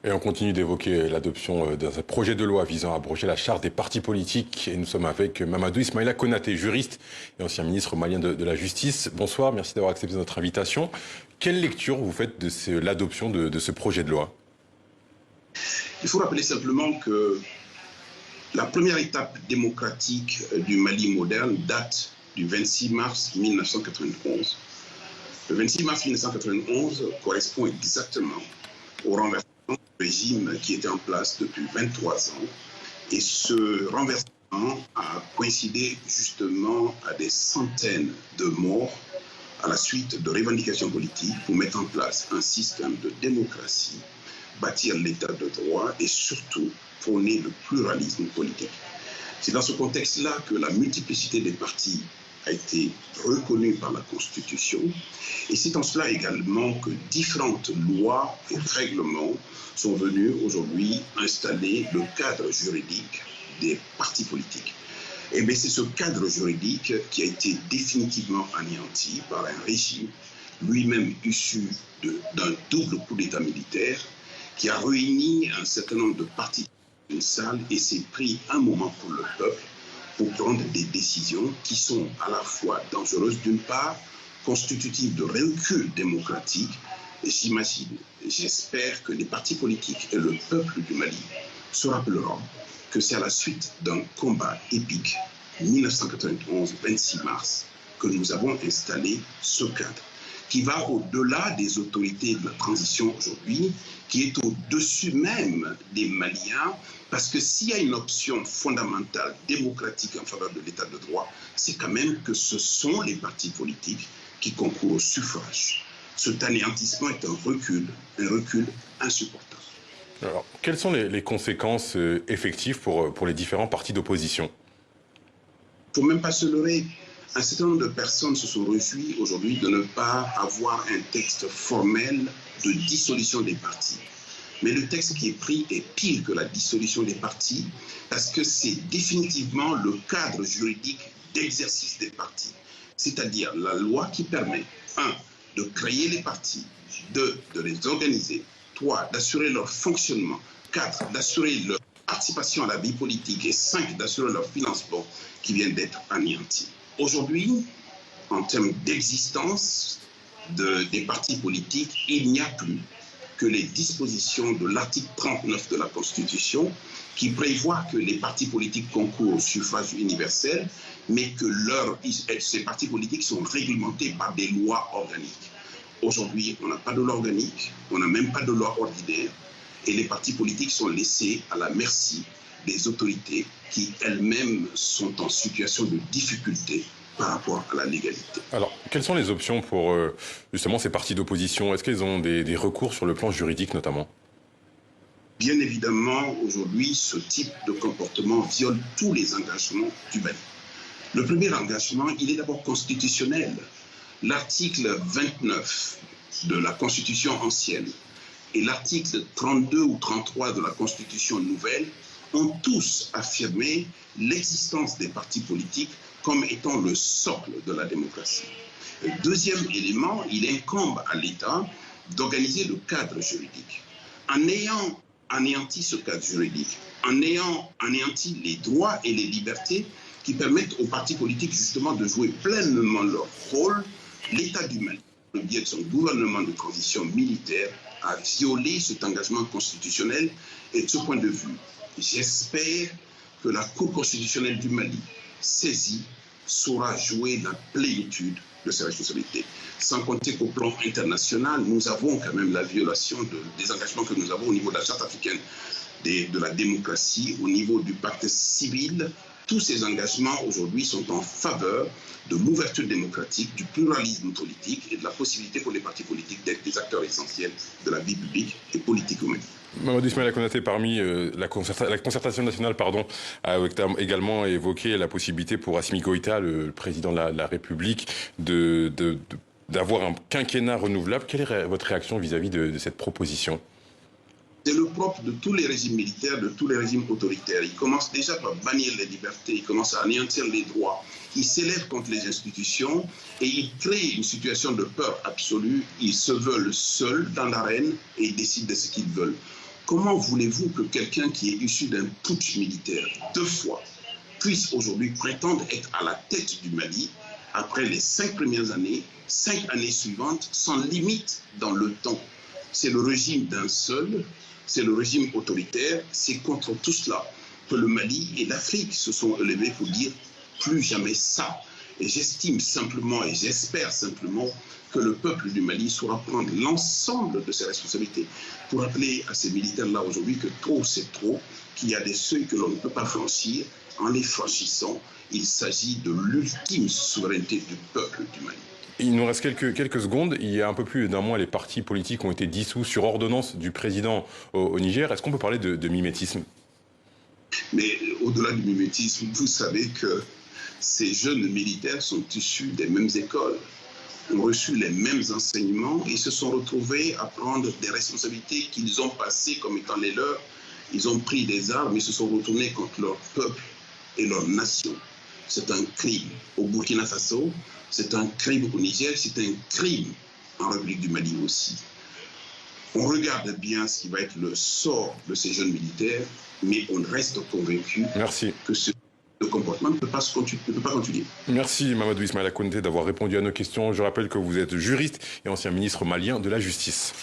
Et on continue d'évoquer l'adoption d'un projet de loi visant à abroger la charte des partis politiques. Et nous sommes avec Mamadou Ismaïla Konaté, juriste et ancien ministre malien de la Justice. Bonsoir, merci d'avoir accepté notre invitation. Quelle lecture vous faites de l'adoption de ce projet de loi? Il faut rappeler simplement que la première étape démocratique du Mali moderne date du 26 mars 1991. Le 26 mars 1991 correspond exactement au renversement du régime qui était en place depuis 23 ans. Et ce renversement a coïncidé justement à des centaines de morts à la suite de revendications politiques pour mettre en place un système de démocratie, bâtir l'état de droit et surtout prôner le pluralisme politique. C'est dans ce contexte-là que la multiplicité des partis a été reconnue par la Constitution et c'est en cela également que différentes lois et règlements sont venus aujourd'hui installer le cadre juridique des partis politiques. Et bien c'est ce cadre juridique qui a été définitivement anéanti par un régime lui-même issu d'un double coup d'État militaire qui a réuni un certain nombre de partis dans une salle et s'est pris un moment pour le peuple pour prendre des décisions qui sont à la fois dangereuses d'une part, constitutives de recul démocratique. Et j'imagine, j'espère que les partis politiques et le peuple du Mali se rappelleront que c'est à la suite d'un combat épique, 1991, 26 mars, que nous avons installé ce cadre qui va au-delà des autorités de la transition aujourd'hui, qui est au-dessus même des Maliens, parce que s'il y a une option fondamentale, démocratique en faveur de l'état de droit, c'est quand même que ce sont les partis politiques qui concourent au suffrage. Cet anéantissement est un recul insupportable. Alors, quelles sont les conséquences effectives pour les différents partis d'opposition? Il ne faut même pas se leurrer. Un certain nombre de personnes se sont réjouies aujourd'hui de ne pas avoir un texte formel de dissolution des partis. Mais le texte qui est pris est pire que la dissolution des partis parce que c'est définitivement le cadre juridique d'exercice des partis. C'est-à-dire la loi qui permet, 1, de créer les partis, 2, de les organiser, 3, d'assurer leur fonctionnement, 4, d'assurer leur participation à la vie politique et 5, d'assurer leur financement qui viennent d'être anéantis. Aujourd'hui, en termes d'existence des partis politiques, il n'y a plus que les dispositions de l'article 39 de la Constitution qui prévoit que les partis politiques concourent au suffrage universel, mais que ces partis politiques sont réglementés par des lois organiques. Aujourd'hui, on n'a pas de loi organique, on n'a même pas de loi ordinaire, et les partis politiques sont laissés à la merci des autorités qui elles-mêmes sont en situation de difficulté par rapport à la légalité. Alors, quelles sont les options pour justement ces partis d'opposition? Est-ce qu'ils ont des recours sur le plan juridique notamment? Bien évidemment, aujourd'hui, ce type de comportement viole tous les engagements du Mali. Le premier engagement, il est d'abord constitutionnel. L'article 29 de la Constitution ancienne et l'article 32 ou 33 de la Constitution nouvelle ont tous affirmé l'existence des partis politiques comme étant le socle de la démocratie. Le deuxième élément, il incombe à l'État d'organiser le cadre juridique. En ayant anéanti ce cadre juridique, en ayant anéanti les droits et les libertés qui permettent aux partis politiques justement de jouer pleinement leur rôle, l'État du Mali, par le biais de son gouvernement de transition militaire, a violé cet engagement constitutionnel. Et de ce point de vue, j'espère que la Cour constitutionnelle du Mali, saisie, saura jouer la plénitude de ses responsabilités. Sans compter qu'au plan international, nous avons quand même la violation des engagements que nous avons au niveau de la Charte africaine de la démocratie, au niveau du pacte civil. Tous ces engagements aujourd'hui sont en faveur de l'ouverture démocratique, du pluralisme politique et de la possibilité pour les partis politiques d'être des acteurs essentiels de la vie publique et politique au Mali. Mamadou Ismaïla Konaté, parmi la concertation nationale, a également évoqué la possibilité pour Assimi Goïta, le président de la République, d'avoir un quinquennat renouvelable. Quelle est votre réaction vis-à-vis de cette proposition? C'est le propre de tous les régimes militaires, de tous les régimes autoritaires. Ils commencent déjà par bannir les libertés, ils commencent à anéantir les droits. Ils s'élèvent contre les institutions et ils créent une situation de peur absolue. Ils se veulent seuls dans l'arène et ils décident de ce qu'ils veulent. Comment voulez-vous que quelqu'un qui est issu d'un putsch militaire 2 fois puisse aujourd'hui prétendre être à la tête du Mali après les 5 premières années, 5 années suivantes, sans limite dans le temps? C'est le régime d'un seul, c'est le régime autoritaire, c'est contre tout cela que le Mali et l'Afrique se sont élevés pour dire plus jamais ça. Et j'estime simplement et j'espère simplement que le peuple du Mali saura prendre l'ensemble de ses responsabilités pour rappeler à ces militaires-là aujourd'hui que trop c'est trop, qu'il y a des seuils que l'on ne peut pas franchir. En les franchissant, il s'agit de l'ultime souveraineté du peuple du Mali. Il nous reste quelques secondes. Il y a un peu plus d'un mois, les partis politiques ont été dissous sur ordonnance du président au Niger. Est-ce qu'on peut parler de mimétisme? Mais au-delà du mimétisme, vous savez que ces jeunes militaires sont issus des mêmes écoles, ont reçu les mêmes enseignements et se sont retrouvés à prendre des responsabilités qu'ils ont passées comme étant les leurs. Ils ont pris des armes et se sont retournés contre leur peuple et leur nation. C'est un crime au Burkina Faso, c'est un crime au Niger, c'est un crime en République du Mali aussi. On regarde bien ce qui va être le sort de ces jeunes militaires, mais on reste convaincu que ce comportement ne peut pas continuer. Merci Mamadou Ismaïla Konaté d'avoir répondu à nos questions. Je rappelle que vous êtes juriste et ancien ministre malien de la Justice.